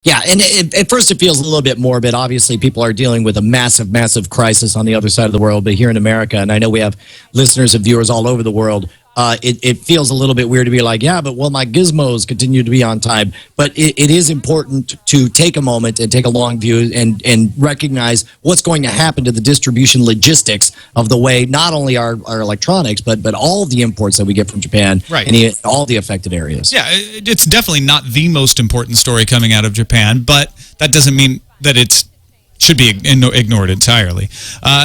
Yeah, and at first it feels a little bit morbid. Obviously, people are dealing with a massive, massive crisis on the other side of the world. But here in America, and I know we have listeners and viewers all over the world, it feels a little bit weird to be like, yeah, but well, my gizmos continue to be on time. But it is important to take a moment and take a long view and recognize what's going to happen to the distribution logistics of the way not only our electronics, but all of the imports that we get from Japan, right, and all the affected areas. Yeah, it's definitely not the most important story coming out of Japan, but that doesn't mean that it should be ignored entirely.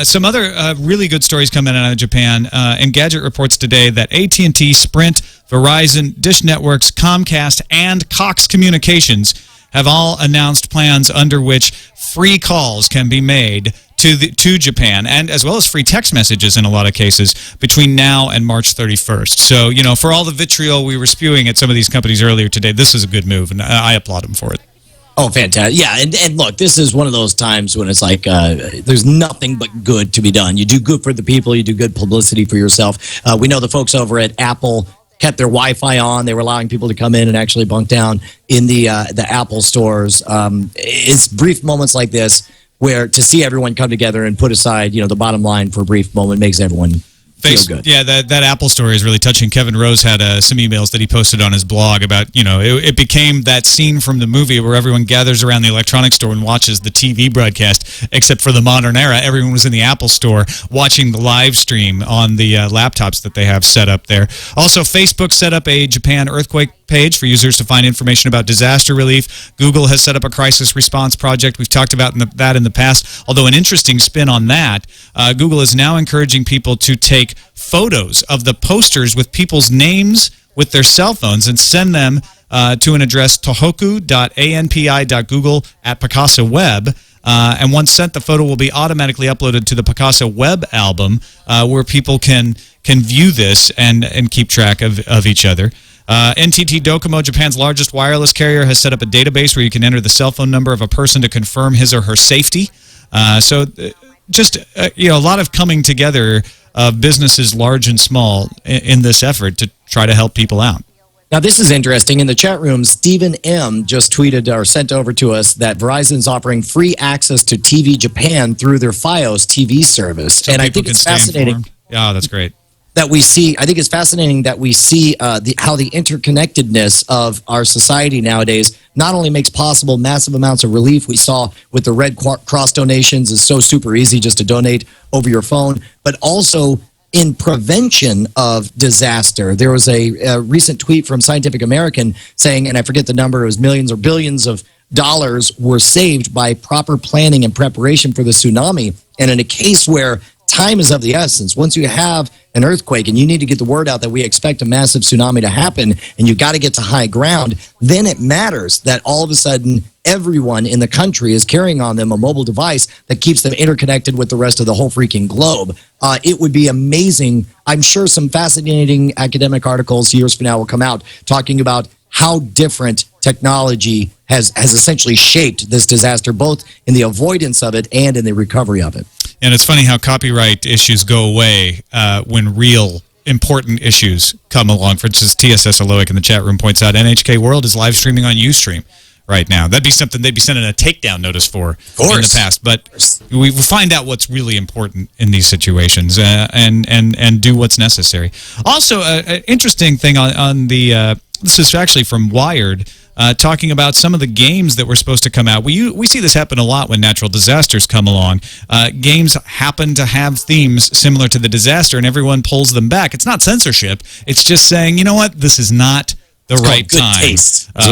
Some other really good stories coming out of Japan. Engadget reports today that AT&T, Sprint, Verizon, Dish Networks, Comcast, and Cox Communications have all announced plans under which free calls can be made to Japan, and as well as free text messages in a lot of cases between now and March 31st. So, you know, for all the vitriol we were spewing at some of these companies earlier today, this is a good move, and I applaud them for it. Oh, fantastic. Yeah, and look, this is one of those times when it's like there's nothing but good to be done. You do good for the people. You do good publicity for yourself. We know the folks over at Apple kept their Wi-Fi on. They were allowing people to come in and actually bunk down in the Apple stores. It's brief moments like this where to see everyone come together and put aside, you know, the bottom line for a brief moment makes everyone feel good. Yeah, that Apple story is really touching. Kevin Rose had some emails that he posted on his blog about, you know, it became that scene from the movie where everyone gathers around the electronics store and watches the TV broadcast, except for the modern era. Everyone was in the Apple store watching the live stream on the laptops that they have set up there. Also, Facebook set up a Japan earthquake page for users to find information about disaster relief. Google has set up a crisis response project. We've talked about that in the past. Although an interesting spin on that, Google is now encouraging people to take photos of the posters with people's names with their cell phones and send them to an address tohoku.anpi.google@Picasa Web. And once sent, the photo will be automatically uploaded to the Picasa Web album where people can view this and keep track of each other. NTT Docomo, Japan's largest wireless carrier, has set up a database where you can enter the cell phone number of a person to confirm his or her safety. Just you know, a lot of coming together of businesses large and small in this effort to try to help people out. Now, this is interesting. In the chat room, Stephen M. just tweeted or sent over to us that Verizon's offering free access to TV Japan through their Fios TV service. So and I think it's fascinating. Yeah, that's great. That we see, I think it's fascinating that we see how the interconnectedness of our society nowadays not only makes possible massive amounts of relief. We saw with the Red Cross donations, it's so super easy just to donate over your phone, but also in prevention of disaster. There was a recent tweet from Scientific American saying, and I forget the number, it was millions or billions of dollars were saved by proper planning and preparation for the tsunami. And in a case where time is of the essence, once you have an earthquake and you need to get the word out that we expect a massive tsunami to happen and you got to get to high ground, then it matters that all of a sudden everyone in the country is carrying on them a mobile device that keeps them interconnected with the rest of the whole freaking globe. It would be amazing. I'm sure some fascinating academic articles years from now will come out talking about how different technology has essentially shaped this disaster, both in the avoidance of it and in the recovery of it. And it's funny how copyright issues go away when real important issues come along. For instance, TSS Aloic in the chat room points out NHK World is live streaming on Ustream right now. That'd be something they'd be sending a takedown notice for in the past. But we find out what's really important in these situations and do what's necessary. Also, an interesting thing on the this is actually from Wired, talking about some of the games that were supposed to come out. We see this happen a lot when natural disasters come along. Games happen to have themes similar to the disaster, and everyone pulls them back. It's not censorship. It's just saying, you know what, this is not the right time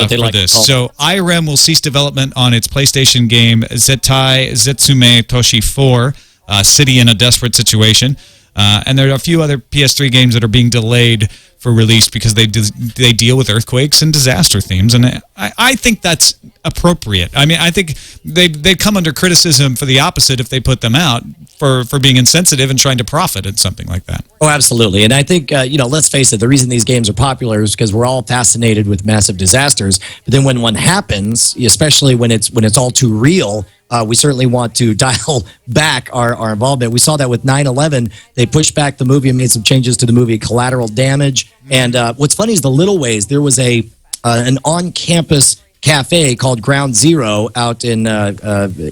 for this. So IRM will cease development on its PlayStation game Zettai Zetsume Toshi 4, City in a Desperate Situation. And there are a few other PS3 games that are being delayed for release because they deal with earthquakes and disaster themes, and I think that's appropriate. I mean, I think they'd come under criticism for the opposite if they put them out for being insensitive and trying to profit at something like that. Oh, absolutely. And I think, you know, let's face it, the reason these games are popular is because we're all fascinated with massive disasters. But then when one happens, especially when it's all too real, we certainly want to dial back our involvement. We saw that with 9/11. They pushed back the movie and made some changes to the movie Collateral Damage. And what's funny is the little ways. There was an on-campus cafe called Ground Zero out in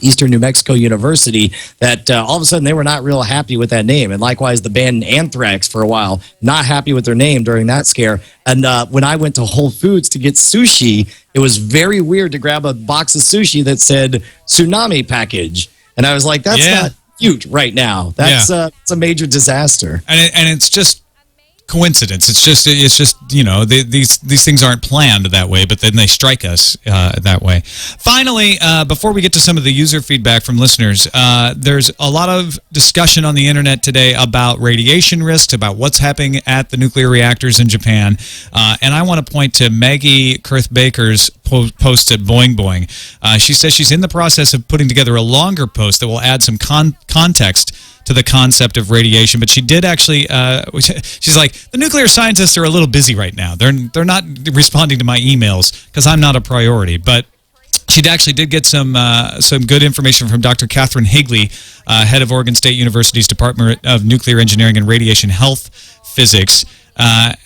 Eastern New Mexico University that all of a sudden they were not real happy with that name. And likewise, the band Anthrax for a while, not happy with their name during that scare. And when I went to Whole Foods to get sushi, it was very weird to grab a box of sushi that said tsunami package. And I was like, that's not cute right now. That's it's a major disaster. And it's just coincidence. It's just these things aren't planned that way, but then they strike us that way. Finally, before we get to some of the user feedback from listeners, there's a lot of discussion on the internet today about radiation risks, about what's happening at the nuclear reactors in Japan, and I want to point to Maggie Kurth Baker's post at Boing Boing. She says she's in the process of putting together a longer post that will add some context to the concept of radiation, but she did actually. She's like, the nuclear scientists are a little busy right now. They're not responding to my emails because I'm not a priority. But she actually did get some good information from Dr. Catherine Higley, head of Oregon State University's Department of Nuclear Engineering and Radiation Health Physics.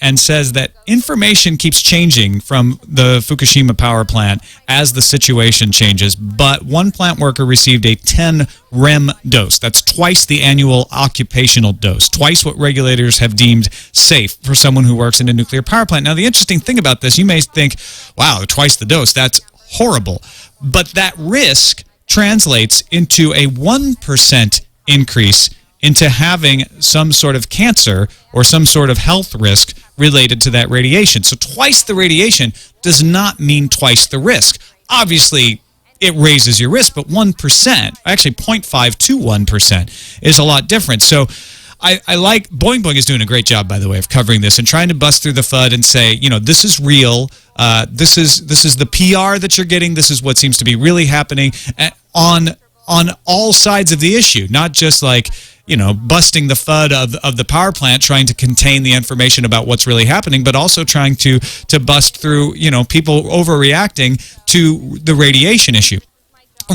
And says that information keeps changing from the Fukushima power plant as the situation changes, but one plant worker received a 10 REM dose. That's twice the annual occupational dose, twice what regulators have deemed safe for someone who works in a nuclear power plant. Now, the interesting thing about this, you may think, wow, twice the dose, that's horrible. But that risk translates into a 1% increase into having some sort of cancer or some sort of health risk related to that radiation. So twice the radiation does not mean twice the risk. Obviously, it raises your risk, but 1%, actually 0.5 to 1%, is a lot different. So I like, Boing Boing is doing a great job, by the way, of covering this and trying to bust through the FUD and say, this is real. This is the PR that you're getting. This is what seems to be really happening on all sides of the issue, not just like, busting the FUD of the power plant, trying to contain the information about what's really happening, but also trying to bust through, people overreacting to the radiation issue.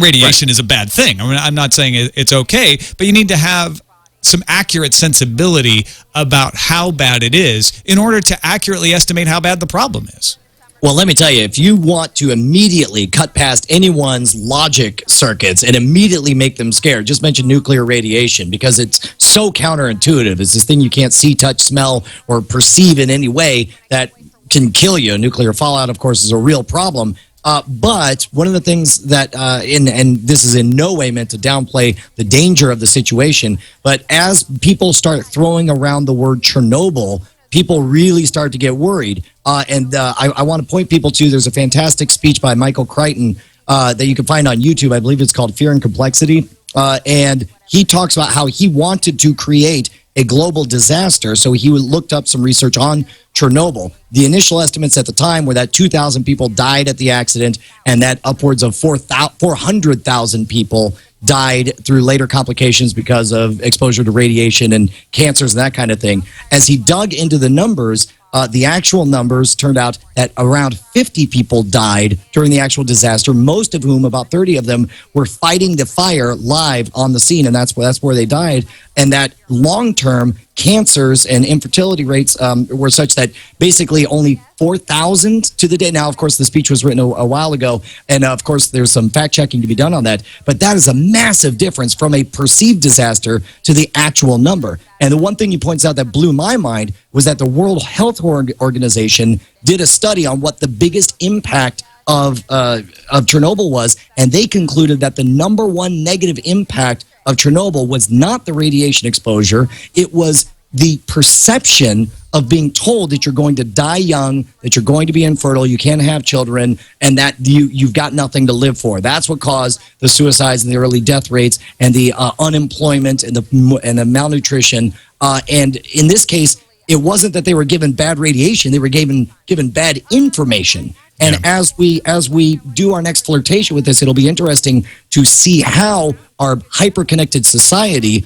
Radiation is a bad thing. I mean, I'm not saying it's okay, but you need to have some accurate sensibility about how bad it is in order to accurately estimate how bad the problem is. Well, let me tell you, if you want to immediately cut past anyone's logic circuits and immediately make them scared, just mention nuclear radiation because it's so counterintuitive. It's this thing you can't see, touch, smell, or perceive in any way that can kill you. Nuclear fallout, of course, is a real problem. But one of the things that, and this is in no way meant to downplay the danger of the situation, but as people start throwing around the word Chernobyl, people really start to get worried. I want to point people to, there's a fantastic speech by Michael Crichton that you can find on YouTube. I believe it's called Fear and Complexity. And he talks about how he wanted to create a global disaster. So he looked up some research on Chernobyl. The initial estimates at the time were that 2,000 people died at the accident and that upwards of 400,000 people died through later complications because of exposure to radiation and cancers and that kind of thing. As he dug into the numbers, the actual numbers turned out that around 50 people died during the actual disaster, most of whom, about 30 of them, were fighting the fire live on the scene, and that's where they died. And that long-term cancers and infertility rates were such that basically only 4,000 to the day. Now, of course, the speech was written a while ago, and of course, there's some fact-checking to be done on that. But that is a massive difference from a perceived disaster to the actual number. And the one thing he points out that blew my mind was that the World Health Organization did a study on what the biggest impact of Chernobyl was, and they concluded that the number one negative impact of Chernobyl was not the radiation exposure, it was the perception of being told that you're going to die young, that you're going to be infertile, you can't have children, and that you've got nothing to live for. That's what caused the suicides and the early death rates and the unemployment and the malnutrition. And in this case, it wasn't that they were given bad radiation, they were given bad information. And as we do our next flirtation with this, it'll be interesting to see how our hyper-connected society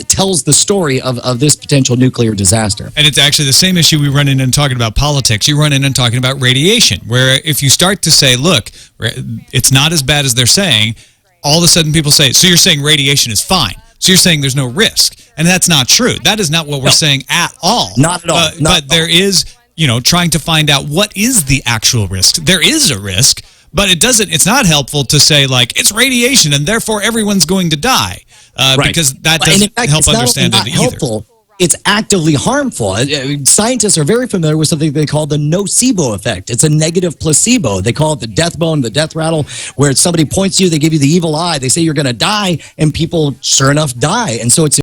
tells the story of this potential nuclear disaster. And it's actually the same issue we run in and talking about politics. You run in and talking about radiation, where if you start to say, look, it's not as bad as they're saying, all of a sudden people say, so you're saying radiation is fine. So you're saying there's no risk. And that's not true. That is not what we're saying at all. Not at all. But there is, trying to find out what is the actual risk. There is a risk, But it's not helpful to say, like, it's radiation and therefore everyone's going to die, because that And in doesn't fact, help it's not understand only it not either. helpful, it's actively harmful. Scientists are very familiar with something they call the nocebo effect. It's a negative placebo. They call it the death bone, the death rattle, where somebody points to you, they give you the evil eye, they say you're going to die, and people, sure enough, die. And so it's